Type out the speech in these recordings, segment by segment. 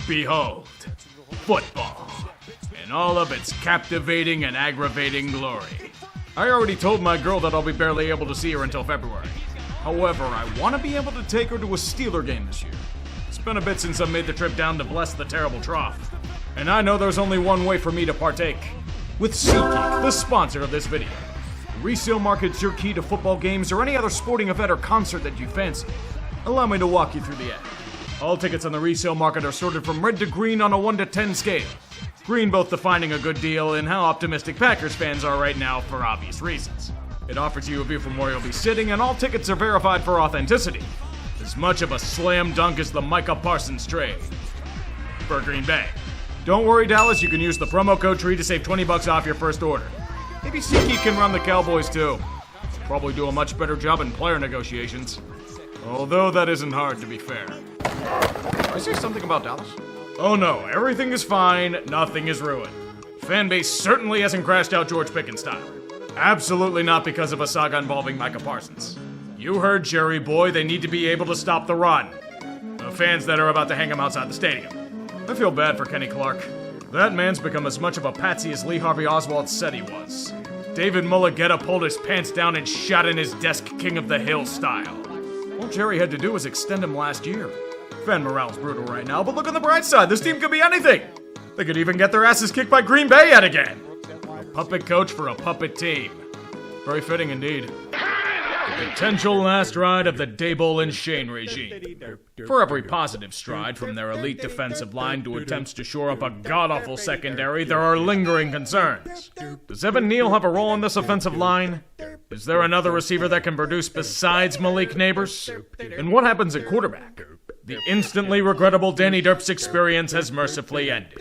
Behold, football, in all of its captivating and aggravating glory. I already told my girl that I'll be barely able to see her until February. However, I want to be able to take her to a Steeler game this year. It's been a bit since I made the trip down to bless the terrible trough. And I know there's only one way for me to partake. With SeatGeek, the sponsor of this video. The resale market's your key to football games or any other sporting event or concert that you fancy. Allow me to walk you through the ad. All tickets on the resale market are sorted from red to green on a 1 to 10 scale. Green both defining a good deal and how optimistic Packers fans are right now for obvious reasons. It offers you a view from where you'll be sitting, and all tickets are verified for authenticity. As much of a slam dunk as the Micah Parsons trade for Green Bay. Don't worry, Dallas, you can use the promo code TREE to save $20 off your first order. Maybe SeatGeek can run the Cowboys too. Probably do a much better job in player negotiations. Although that isn't hard, to be fair. Did I say something about Dallas? Oh no, everything is fine, nothing is ruined. Fanbase certainly hasn't crashed out George Pickens style. Absolutely not because of a saga involving Micah Parsons. You heard Jerry boy, they need to be able to stop the run. The fans that are about to hang him outside the stadium. I feel bad for Kenny Clark. That man's become as much of a patsy as Lee Harvey Oswald said he was. David Mulligetta pulled his pants down and shot in his desk King of the Hill style. All Jerry had to do was extend him last year. Fan morale's brutal right now, but look on the bright side, this team could be anything. They could even get their asses kicked by Green Bay yet again. A puppet coach for a puppet team. Very fitting indeed. The potential last ride of the Daboll and Shane regime. For every positive stride from their elite defensive line to attempts to shore up a god-awful secondary, there are lingering concerns. Does Evan Neal have a role in this offensive line? Is there another receiver that can produce besides Malik Neighbors? And what happens at quarterback? The instantly regrettable Danny Derp's experience has mercifully ended.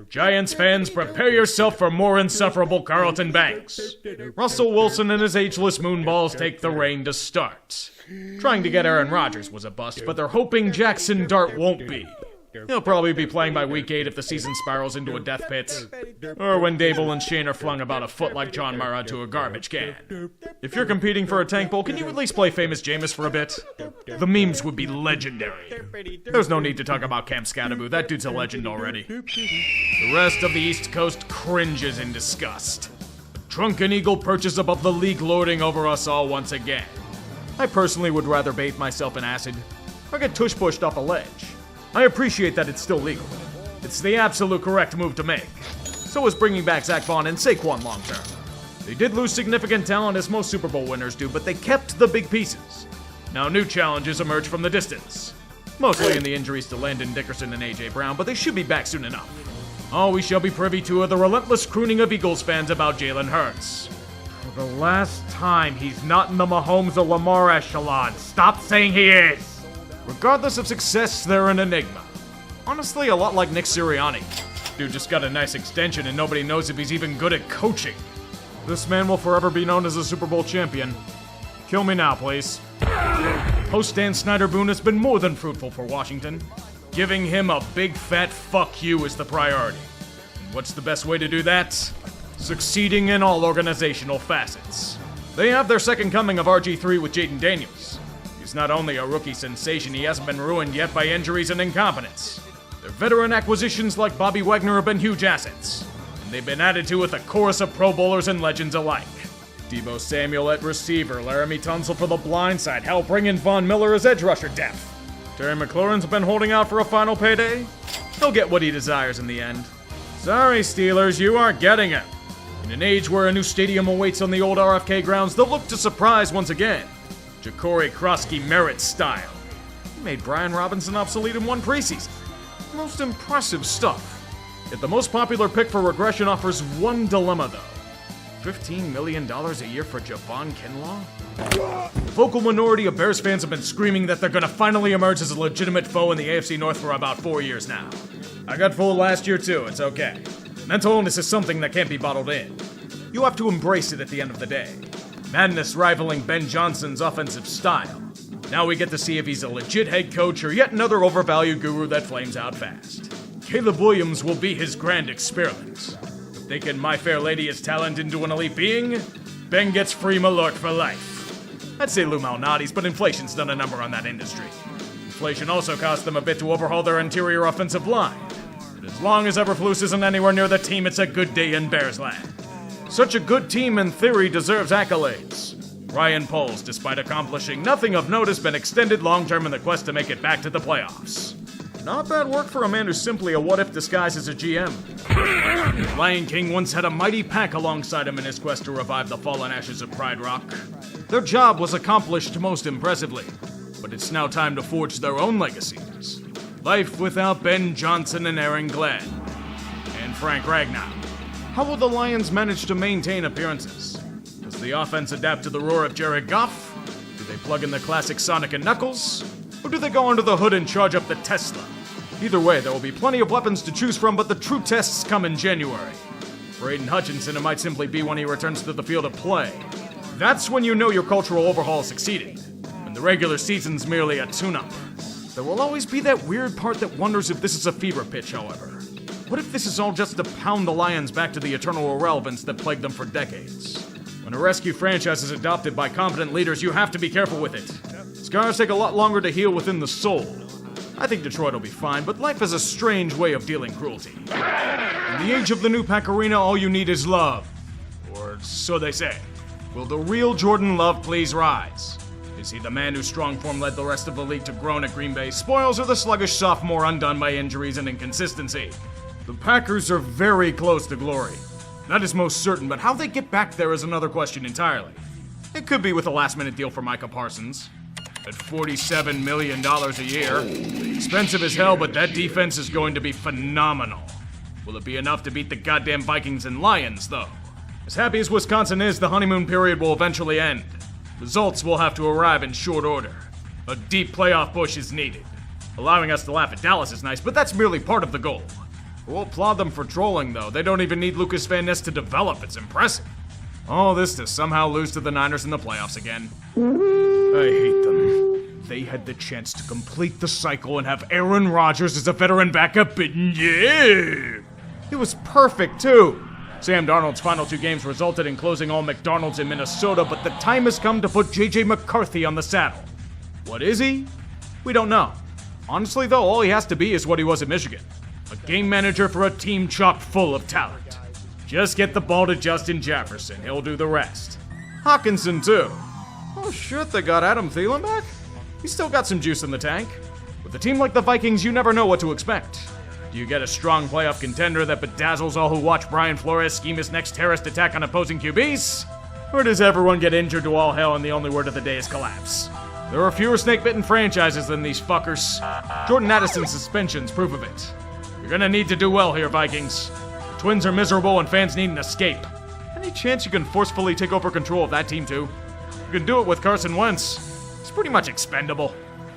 Giants fans, prepare yourself for more insufferable Carlton Banks. Russell Wilson and his ageless moonballs take the reign to start. Trying to get Aaron Rodgers was a bust, but they're hoping Jackson Dart won't be. He'll probably be playing by week 8 if the season spirals into a death pit. Or when Daboll and Shane are flung about a foot like John Mara to a garbage can. If you're competing for a tank bowl, can you at least play Famous Jameis for a bit? The memes would be legendary. There's no need to talk about Cam Scatterbo, that dude's a legend already. The rest of the East Coast cringes in disgust. A drunken eagle perches above the league lording over us all once again. I personally would rather bathe myself in acid, or get tush-pushed off a ledge. I appreciate that it's still legal. It's the absolute correct move to make. So is bringing back Zach Vaughn and Saquon long-term. They did lose significant talent as most Super Bowl winners do, but they kept the big pieces. Now new challenges emerge from the distance. Mostly in the injuries to Landon Dickerson and A.J. Brown, but they should be back soon enough. All we shall be privy to are the relentless crooning of Eagles fans about Jalen Hurts. For the last time, he's not in the Mahomes or Lamar echelon. Stop saying he is! Regardless of success, they're an enigma. Honestly, a lot like Nick Sirianni. Dude just got a nice extension and nobody knows if he's even good at coaching. This man will forever be known as a Super Bowl champion. Kill me now, please. Post-Dan Snyder Boone has been more than fruitful for Washington. Giving him a big fat fuck you is the priority. And what's the best way to do that? Succeeding in all organizational facets. They have their second coming of RG3 with Jaden Daniels. He's not only a rookie sensation, he hasn't been ruined yet by injuries and incompetence. Their veteran acquisitions like Bobby Wagner have been huge assets. And they've been added to with a chorus of Pro Bowlers and legends alike. Deebo Samuel at receiver, Laramie Tunsil for the blind side, hell, bring in Von Miller as edge rusher depth. Terry McLaurin's been holding out for a final payday. He'll get what he desires in the end. Sorry, Steelers, you aren't getting it. In an age where a new stadium awaits on the old RFK grounds, they'll look to surprise once again. Ja'Cory Krosky Merritt style. He made Brian Robinson obsolete in one preseason. Most impressive stuff. Yet the most popular pick for regression offers one dilemma, though. $15 million a year for Javon Kinlaw? The vocal minority of Bears fans have been screaming that they're gonna finally emerge as a legitimate foe in the AFC North for about 4 years now. I got fooled last year too, it's okay. Mental illness is something that can't be bottled in. You have to embrace it at the end of the day. Madness rivaling Ben Johnson's offensive style. Now we get to see if he's a legit head coach or yet another overvalued guru that flames out fast. Caleb Williams will be his grand experiment. If they can My Fair Lady his talent into an elite being, Ben gets free Malort for life. I'd say Lou Malnati's, but inflation's done a number on that industry. Inflation also cost them a bit to overhaul their interior offensive line. But as long as Eberflus isn't anywhere near the team, it's a good day in Bears land. Such a good team, in theory, deserves accolades. Ryan Poles, despite accomplishing nothing of note, has been extended long-term in the quest to make it back to the playoffs. Not bad work for a man who's simply a what-if disguised as a GM. Lion King once had a mighty pack alongside him in his quest to revive the fallen ashes of Pride Rock. Their job was accomplished most impressively, but it's now time to forge their own legacies. Life without Ben Johnson and Aaron Glenn. And Frank Ragnow. How will the Lions manage to maintain appearances? Does the offense adapt to the roar of Jared Goff? Do they plug in the classic Sonic and Knuckles? Or do they go under the hood and charge up the Tesla? Either way, there will be plenty of weapons to choose from, but the true tests come in January. For Aiden Hutchinson, it might simply be when he returns to the field of play. That's when you know your cultural overhaul is succeeding, when the regular season's merely a tune-up. There will always be that weird part that wonders if this is a fever pitch, however. What if this is all just to pound the Lions back to the eternal irrelevance that plagued them for decades? When a rescue franchise is adopted by competent leaders, you have to be careful with it. Scars take a lot longer to heal within the soul. I think Detroit will be fine, but life is a strange way of dealing cruelty. In the age of the new Pack Arena, all you need is love. Or so they say. Will the real Jordan Love please rise? Is he the man whose strong form led the rest of the league to groan at Green Bay's spoils, or the sluggish sophomore undone by injuries and inconsistency? The Packers are very close to glory. That is most certain, but how they get back there is another question entirely. It could be with a last-minute deal for Micah Parsons. At $47 million a year. Expensive as hell, but that defense is going to be phenomenal. Will it be enough to beat the goddamn Vikings and Lions, though? As happy as Wisconsin is, the honeymoon period will eventually end. Results will have to arrive in short order. A deep playoff push is needed. Allowing us to laugh at Dallas is nice, but that's merely part of the goal. We'll applaud them for trolling, though. They don't even need Lucas Van Ness to develop. It's impressive. All this to somehow lose to the Niners in the playoffs again. I hate them. They had the chance to complete the cycle and have Aaron Rodgers as a veteran backup, and yeah! It was perfect, too. Sam Darnold's final 2 games resulted in closing all McDonald's in Minnesota, but the time has come to put J.J. McCarthy on the saddle. What is he? We don't know. Honestly, though, all he has to be is what he was at Michigan. A game manager for a team chock full of talent. Just get the ball to Justin Jefferson. He'll do the rest. Hawkinson, too. Oh shit, they got Adam Thielen back? He's still got some juice in the tank. With a team like the Vikings, you never know what to expect. Do you get a strong playoff contender that bedazzles all who watch Brian Flores scheme his next terrorist attack on opposing QBs? Or does everyone get injured to all hell and the only word of the day is collapse? There are fewer snake-bitten franchises than these fuckers. Jordan Addison's suspension's proof of it. You're gonna need to do well here, Vikings. The Twins are miserable and fans need an escape. Any chance you can forcefully take over control of that team, too? You can do it with Carson Wentz. He's pretty much expendable.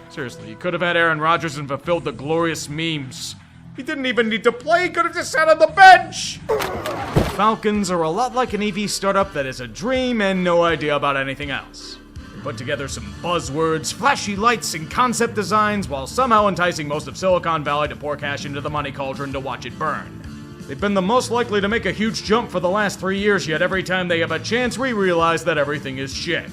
Seriously, you could have had Aaron Rodgers and fulfilled the glorious memes. He didn't even need to play, he could have just sat on the bench! The Falcons are a lot like an EV startup that is a dream and no idea about anything else. They put together some buzzwords, flashy lights, and concept designs while somehow enticing most of Silicon Valley to pour cash into the money cauldron to watch it burn. They've been the most likely to make a huge jump for the last 3 years, yet every time they have a chance, we realize that everything is shit.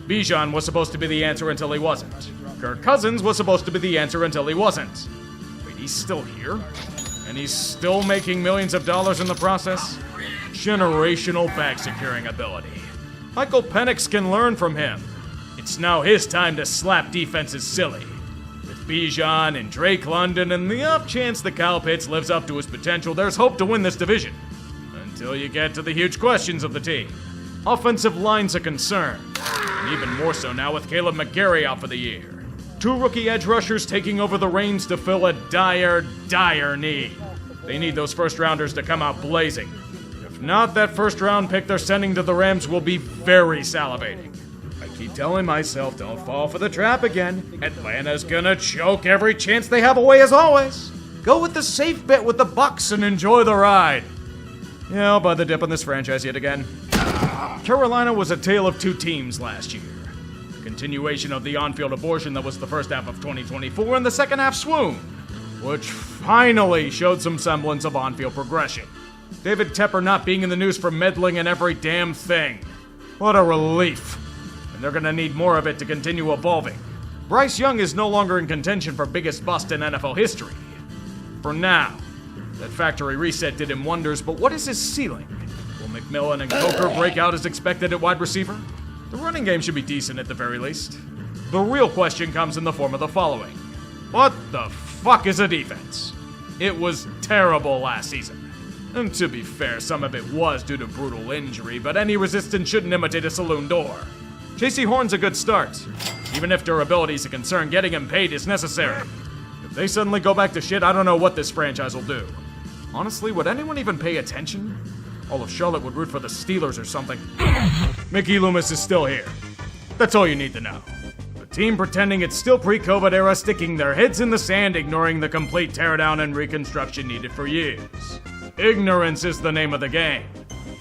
Bijan was supposed to be the answer until he wasn't. Kirk Cousins was supposed to be the answer until he wasn't. Wait, he's still here? And he's still making millions of dollars in the process? Generational bag-securing ability. Michael Penix can learn from him. It's now his time to slap defenses silly. With Bijan and Drake London and the off chance the Kyle Pitts lives up to his potential, there's hope to win this division. Until you get to the huge questions of the team. Offensive line's a concern. And even more so now with Caleb McGarry out for the year. 2 rookie edge rushers taking over the reins to fill a dire, dire need. They need those first-rounders to come out blazing. If not, that first-round pick they're sending to the Rams will be very salivating. I keep telling myself, don't fall for the trap again. Atlanta's gonna choke every chance they have away as always. Go with the safe bet with the Bucs and enjoy the ride. Yeah, I'll buy the dip on this franchise yet again. Carolina was a tale of 2 teams last year. A continuation of the on-field abortion that was the first half of 2024 and the second half swoon, which finally showed some semblance of on-field progression. David Tepper not being in the news for meddling in every damn thing. What a relief. And they're gonna need more of it to continue evolving. Bryce Young is no longer in contention for biggest bust in NFL history. For now. That factory reset did him wonders, but what is his ceiling? Will McMillan and Coker break out as expected at wide receiver? The running game should be decent at the very least. The real question comes in the form of the following. What the fuck is a defense? It was terrible last season. And to be fair, some of it was due to brutal injury, but any resistance shouldn't imitate a saloon door. J.C. Horn's a good start. Even if durability is a concern, getting him paid is necessary. If they suddenly go back to shit, I don't know what this franchise will do. Honestly, would anyone even pay attention? All of Charlotte would root for the Steelers or something. Mickey Loomis is still here. That's all you need to know. The team pretending it's still pre-COVID era, sticking their heads in the sand, ignoring the complete teardown and reconstruction needed for years. Ignorance is the name of the game.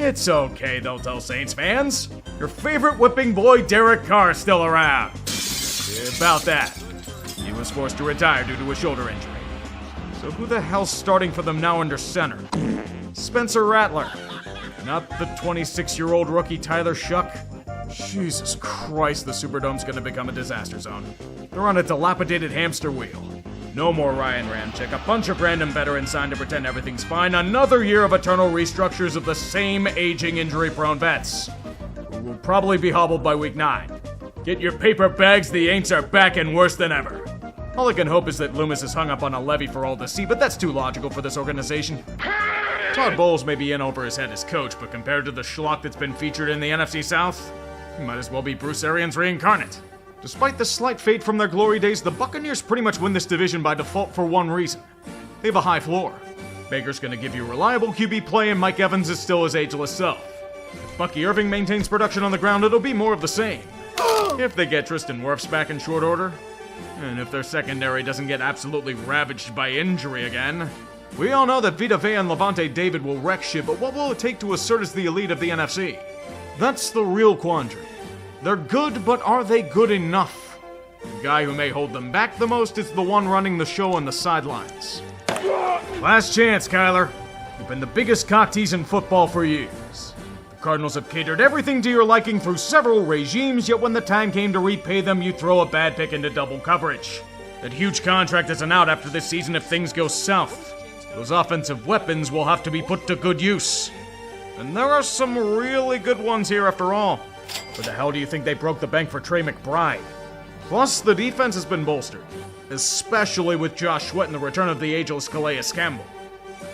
It's okay, they'll tell Saints fans. Your favorite whipping boy, Derek Carr, is still around. About that. He was forced to retire due to a shoulder injury. So who the hell's starting for them now under center? Spencer Rattler. Not the 26-year-old rookie Tyler Shuck. Jesus Christ, the Superdome's gonna become a disaster zone. They're on a dilapidated hamster wheel. No more Ryan Ramczyk, a bunch of random veterans signed to pretend everything's fine, another year of eternal restructures of the same aging, injury-prone vets, who will probably be hobbled by week 9. Get your paper bags, the Aints are back and worse than ever. All I can hope is that Loomis is hung up on a levy for all to see, but that's too logical for this organization. Todd Bowles may be in over his head as coach, but compared to the schlock that's been featured in the NFC South, he might as well be Bruce Arians reincarnate. Despite the slight fade from their glory days, the Buccaneers pretty much win this division by default for one reason. They have a high floor. Baker's gonna give you reliable QB play, and Mike Evans is still his ageless self. If Bucky Irving maintains production on the ground, it'll be more of the same. If they get Tristan Wirfs back in short order, and if their secondary doesn't get absolutely ravaged by injury again. We all know that Vita Vea and Levante David will wreck shit, but what will it take to assert as the elite of the NFC? That's the real quandary. They're good, but are they good enough? The guy who may hold them back the most is the one running the show on the sidelines. Last chance, Kyler. You've been the biggest cock tease in football for years. The Cardinals have catered everything to your liking through several regimes, yet when the time came to repay them, you throw a bad pick into double coverage. That huge contract isn't out after this season if things go south. Those offensive weapons will have to be put to good use. And there are some really good ones here after all. Where the hell do you think they broke the bank for Trey McBride? Plus, the defense has been bolstered, especially with Josh Sweat and the return of the ageless Calais Campbell.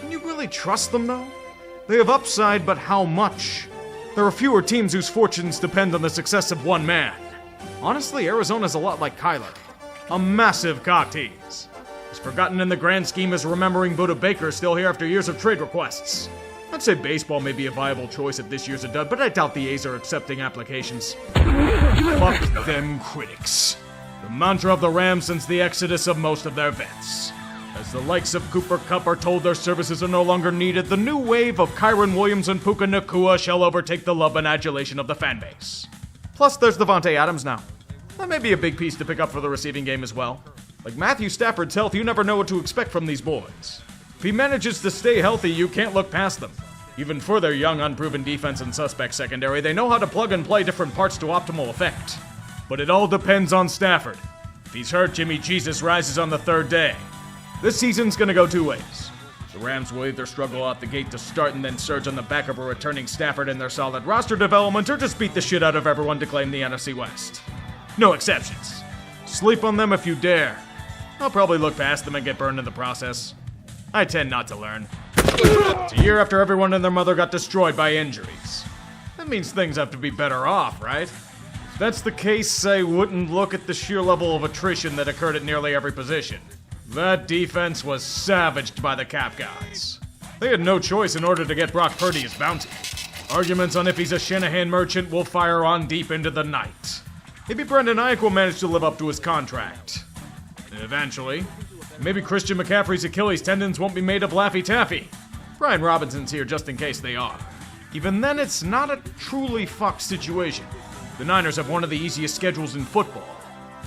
Can you really trust them, though? They have upside, but how much? There are fewer teams whose fortunes depend on the success of one man. Honestly, Arizona's a lot like Kyler. A massive cock tease. As forgotten in the grand scheme as remembering Buda Baker still here after years of trade requests. I'd say baseball may be a viable choice if this year's a dud, but I doubt the A's are accepting applications. Fuck them critics. The mantra of the Rams since the exodus of most of their vets. As the likes of Cooper Kupp are told their services are no longer needed, the new wave of Kyron Williams and Puka Nacua shall overtake the love and adulation of the fanbase. Plus, there's Devontae Adams now. That may be a big piece to pick up for the receiving game as well. Like Matthew Stafford's health, you never know what to expect from these boys. If he manages to stay healthy, you can't look past them. Even for their young, unproven defense and suspect secondary, they know how to plug and play different parts to optimal effect. But it all depends on Stafford. If he's hurt, Jimmy Jesus rises on the third day. This season's gonna go two ways. The Rams will either struggle out the gate to start and then surge on the back of a returning Stafford in their solid roster development, or just beat the shit out of everyone to claim the NFC West. No exceptions. Sleep on them if you dare. I'll probably look past them and get burned in the process. I tend not to learn. It's a year after everyone and their mother got destroyed by injuries. That means things have to be better off, right? If that's the case, I wouldn't look at the sheer level of attrition that occurred at nearly every position. That defense was savaged by the cap gods. They had no choice in order to get Brock Purdy his bounty. Arguments on if he's a Shanahan merchant will fire on deep into the night. Maybe Brendan Ayuk will manage to live up to his contract. Eventually. Maybe Christian McCaffrey's Achilles tendons won't be made of Laffy Taffy. Brian Robinson's here just in case they are. Even then, it's not a truly fucked situation. The Niners have one of the easiest schedules in football.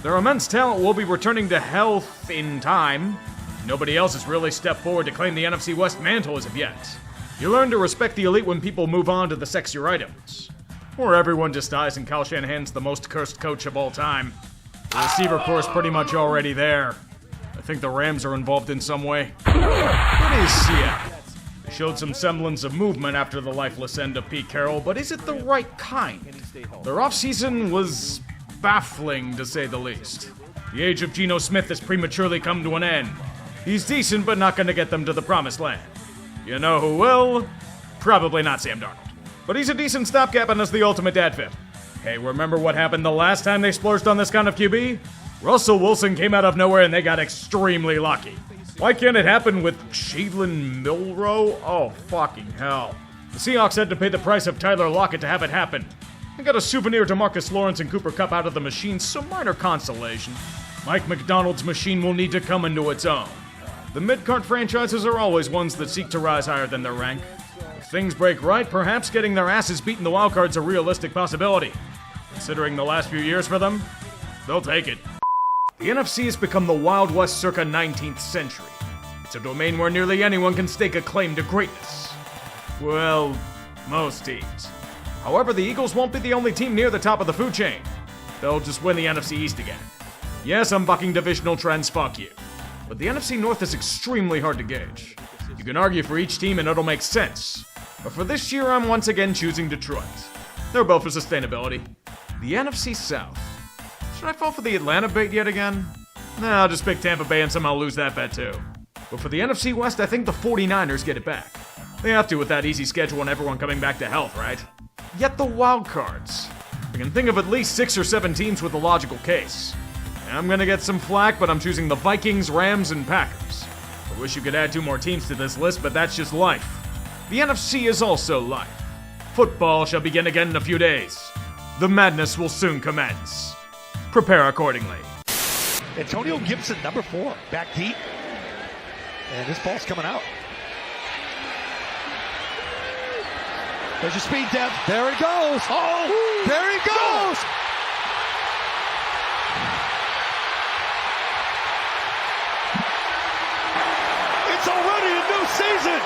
Their immense talent will be returning to health in time. Nobody else has really stepped forward to claim the NFC West mantle as of yet. You learn to respect the elite when people move on to the sexier items. Or everyone just dies and Kyle Shanahan's the most cursed coach of all time. The receiver core's pretty much already there. I think the Rams are involved in some way. What is Seattle? showed some semblance of movement after the lifeless end of Pete Carroll, but is it the right kind? Their offseason was baffling, to say the least. The age of Geno Smith has prematurely come to an end. He's decent, but not going to get them to the promised land. You know who will? Probably not Sam Darnold. But he's a decent stopgap and is the ultimate dad fib. Hey, remember what happened the last time they splurged on this kind of QB? Russell Wilson came out of nowhere and they got extremely lucky. Why can't it happen with Jalen Milroe? Oh, fucking hell. The Seahawks had to pay the price of Tyler Lockett to have it happen. They got a souvenir to Marcus Lawrence and Cooper Kupp out of the machine, so minor consolation. Mike McDonald's machine will need to come into its own. The mid-card franchises are always ones that seek to rise higher than their rank. If things break right, perhaps getting their asses beat in the wildcard's a realistic possibility. Considering the last few years for them, they'll take it. The NFC has become the Wild West circa 19th century. It's a domain where nearly anyone can stake a claim to greatness. Well, most teams. However, the Eagles won't be the only team near the top of the food chain. They'll just win the NFC East again. Yes, I'm bucking divisional trends, fuck you. But the NFC North is extremely hard to gauge. You can argue for each team and it'll make sense. But for this year, I'm once again choosing Detroit. They're both for sustainability. The NFC South. Should I fall for the Atlanta bait yet again? Nah, I'll just pick Tampa Bay and somehow lose that bet too. But for the NFC West, I think the 49ers get it back. They have to with that easy schedule and everyone coming back to health, right? Yet the wild cards. I can think of at least 6 or 7 teams with a logical case. I'm gonna get some flack, but I'm choosing the Vikings, Rams, and Packers. I wish you could add 2 more teams to this list, but that's just life. The NFC is also life. Football shall begin again in a few days. The madness will soon commence. Prepare accordingly. Antonio Gibson, number 4, back deep. And this ball's coming out. There's your speed depth. There he goes. Oh, there he goes. It's already a new season.